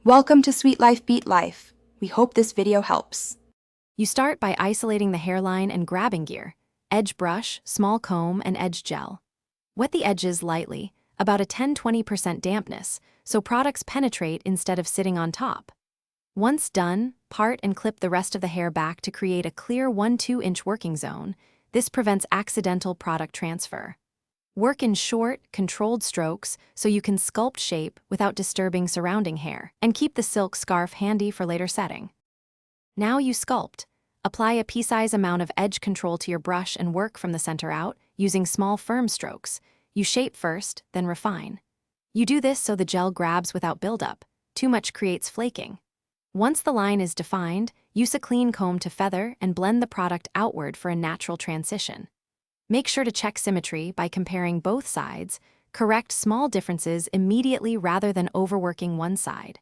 Welcome to Sweet Life Beat Life. We hope this video helps. You start by isolating the hairline and grabbing gear, edge brush, small comb, and edge gel. Wet the edges lightly, about a 10–20% dampness, so products penetrate instead of sitting on top. Once done, part and clip the rest of the hair back to create a clear 1–2 inch working zone. This prevents accidental product transfer. Work in short, controlled strokes so you can sculpt shape without disturbing surrounding hair, and keep the silk scarf handy for later setting. Now you sculpt. Apply a pea-size amount of edge control to your brush and work from the center out, using small firm strokes. You shape first, then refine. You do this so the gel grabs without buildup. Too much creates flaking. Once the line is defined, use a clean comb to feather and blend the product outward for a natural transition. Make sure to check symmetry by comparing both sides. Correct small differences immediately rather than overworking one side.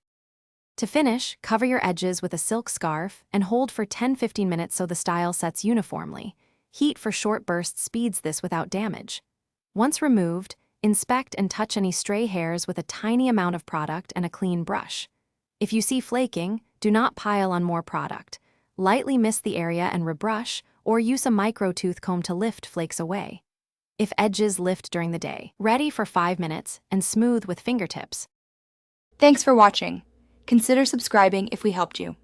To finish, cover your edges with a silk scarf and hold for 10–15 minutes so the style sets uniformly. Heat for short bursts speeds this without damage. Once removed, inspect and touch any stray hairs with a tiny amount of product and a clean brush. If you see flaking, do not pile on more product. Lightly mist the area and rebrush, or use a micro-tooth comb to lift flakes away. If edges lift during the day, ready for 5 minutes and smooth with fingertips. Thanks for watching. Consider subscribing if we helped you.